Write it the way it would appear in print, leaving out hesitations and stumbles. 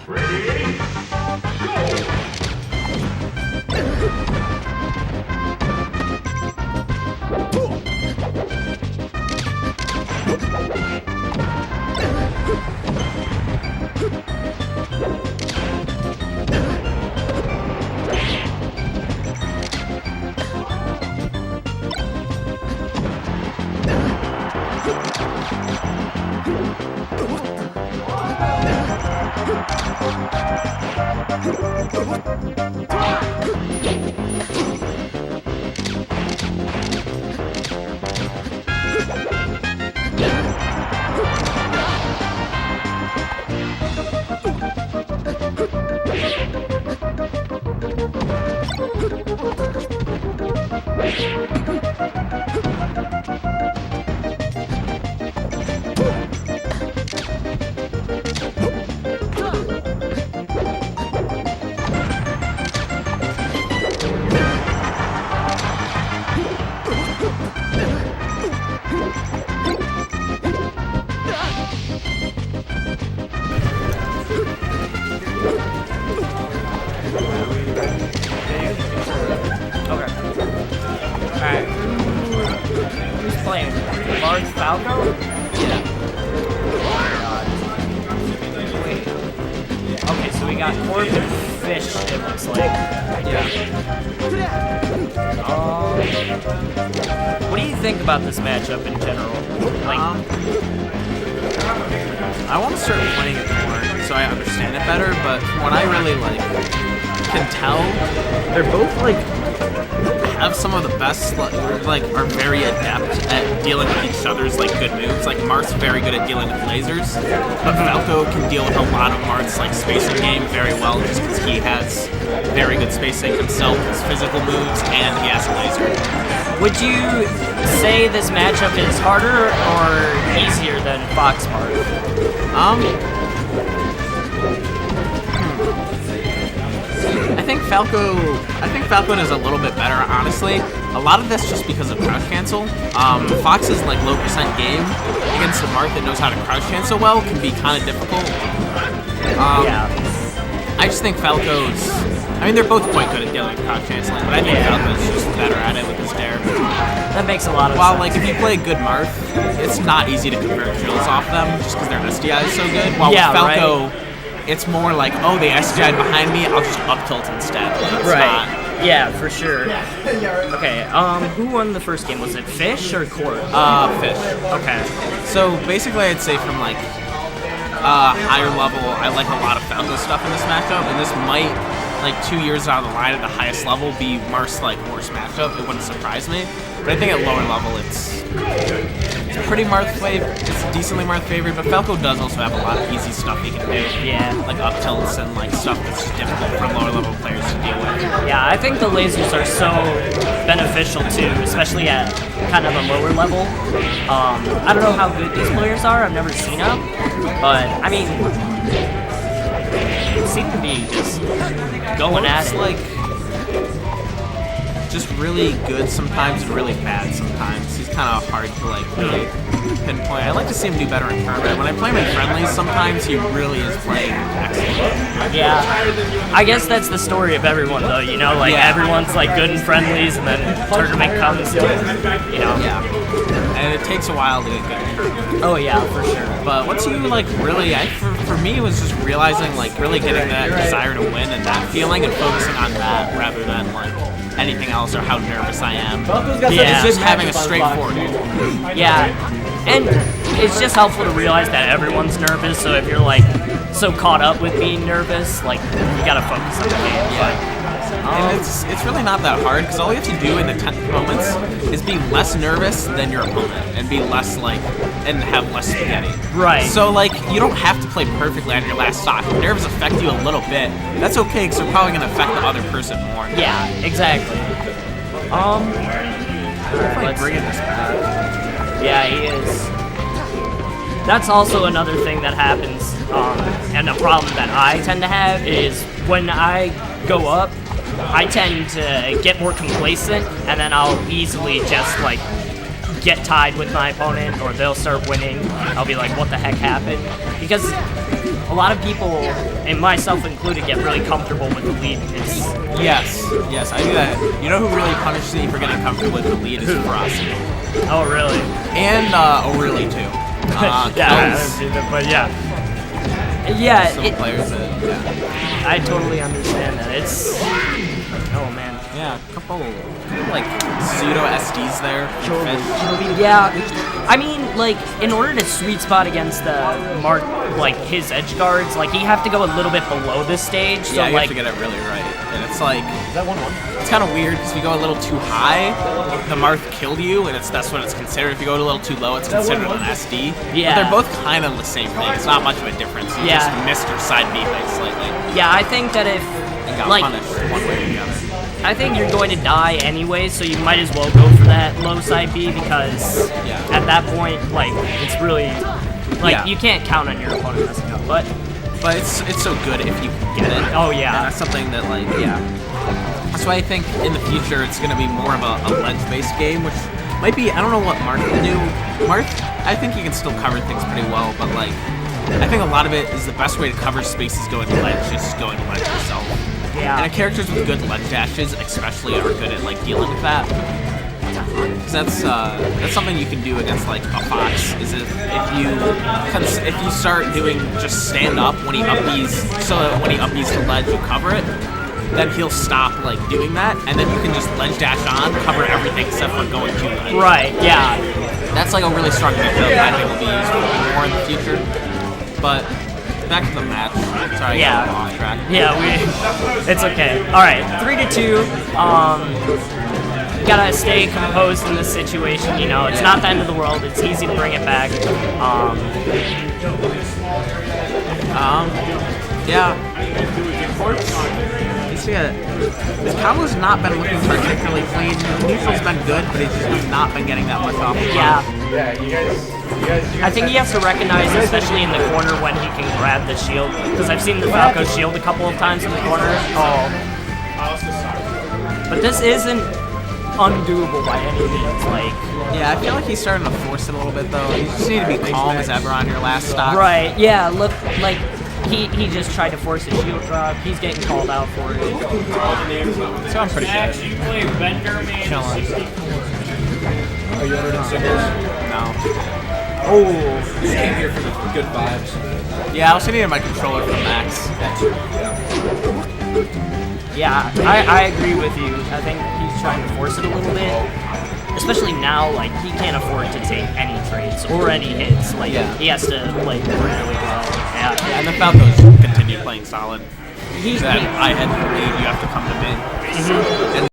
Ready? Falco? Yeah. Wait. Okay, so we got Corp and Fish, it looks like. Yeah. What do you think about this matchup in general? Like, I want to start playing it more so I understand it better, but from what I really can tell, they're both have some of the best, are very adept at dealing with each other's good moves. Like Marth's very good at dealing with lasers, but Falco can deal with a lot of Marth's spacing game very well, just because he has very good spacing himself, his physical moves, and he has a laser. would you say this matchup is harder or easier than Fox Marth? I think Falco is a little bit better, honestly. A lot of that's just because of crouch cancel. Fox's low percent game against the Marth that knows how to crouch cancel well can be kind of difficult. Yeah. I just think Falco's... they're both quite good at dealing with crouch canceling, but I think Falco's just better at it with his dare. That makes a lot of While, sense. if you play good Marth, it's not easy to convert drills off them just because their SDI is so good. While with Falco... Right. It's more like, oh, they SDI'd behind me, I'll just up tilt instead. It's Right. not. Yeah, for sure. Okay, who won the first game? Was it Fish or Corp? Fish. Okay. So basically, I'd say from higher level, I like a lot of Falco stuff in this matchup, and this might, 2 years down the line at the highest level, be Marth's worst matchup. It wouldn't surprise me. But I think at lower level, it's pretty Marth favorite. It's decently Marth favorite, but Falco does also have a lot of easy stuff he can do. Yeah. Up tilts and stuff that's just difficult for lower level players to deal with. Yeah, I think the lasers are so beneficial too, especially at kind of a lower level. I don't know how good these players are. I've never seen them, but they seem to be just going at it. Just really good sometimes and really bad sometimes. He's kind of hard to really pinpoint. I like to see him do better in tournament. When I play him in friendlies, sometimes he really is playing excellent. Yeah, I guess that's the story of everyone though, everyone's good in friendlies and then tournament comes to, Yeah, and it takes a while to get good. Oh yeah, for sure. But once you really, for me, it was just realizing really getting that desire to win and that feeling and focusing on that rather than anything else or how nervous I am. Yeah. It's just having a straightforward. Yeah, and it's just helpful to realize that everyone's nervous, so if you're so caught up with being nervous, you gotta focus on the game. Yeah. And it's really not that hard, because all you have to do in the 10th moments is be less nervous than your opponent, and be less and have less spaghetti. Right. So you don't have to play perfectly on your last stock. If nerves affect you a little bit, that's okay, because they're probably going to affect the other person more. Yeah, exactly. Let's bringing this back. Yeah, he is. That's also another thing that happens, and a problem that I tend to have is when I go up, I tend to get more complacent, and then I'll easily just get tied with my opponent or they'll start winning, I'll be like, what the heck happened? Because a lot of people, and myself included, get really comfortable with the lead. Yes, I do that. You know who really punishes me for getting comfortable with the lead is Ferocity. Oh, really? And O'Reilly, too. But yeah, some players that, yeah. I totally understand that. It's, oh man. Yeah, a couple like pseudo SDs there. Yeah, I mean, like, in order to sweet spot against the Mark, like, his edge guards, like, you have to go a little bit below this stage. So, yeah, you like, have to get it really right. And it's like, it's kind of weird because if you go a little too high, the Marth killed you, and that's what it's considered. If you go a little too low, it's considered an SD. Yeah. But they're both kind of the same thing. It's not much of a difference. You just missed your side B height slightly. Yeah, I think that if, And got like, punished one way or the other. I think you're going to die anyway, so you might as well go for that low side B because at that point, like, it's really, like, you can't count on your opponent messing up, but it's so good if you can get it. Oh, yeah. And that's something that, like, that's why I think in the future it's going to be more of a ledge-based game, which might be, I don't know what Marth can do. Marth, I think he can still cover things pretty well, but, like, I think a lot of it is the best way to cover space is going ledge, just going ledge yourself. Yeah. And characters with good ledge dashes especially are good at, like, dealing with that. Because that's something you can do against, like, a Fox, is if you start doing just stand up when he upbees, so that when he upbees to ledge you cover it, then he'll stop, like, doing that, and then you can just ledge dash on, cover everything except for going to ledge. Right, yeah. That's, like, a really strong method that I think will be used more in the future. But back to the match. Sorry, I got off track. Yeah, it's okay. All right, 3-2. Gotta stay composed in this situation. You know, it's not the end of the world. It's easy to bring it back. His combo's not been looking particularly clean. Neutral's been good, but he's just not been getting that much off. I think he has to recognize, especially in the corner, when he can grab the shield. Because I've seen the Falco shield a couple of times in the corner. But this isn't undoable by any means. Like, yeah, I feel like he's starting to force it a little bit, though. You just need to be calm as ever on your last stock. Right, yeah, look, like, he just tried to force his shield drop. He's getting called out for it. So I'm pretty good. Are you entered in singles? No. Oh. Just came here for the good vibes. Yeah, I also needed my controller from Max. Yeah, I agree with you. I think he's trying to force it a little bit. Especially now, like, he can't afford to take any trades or any hits. Like, he has to play really well. Yeah, and the Falcons continue playing solid. I had to lead, you have to come to mid. And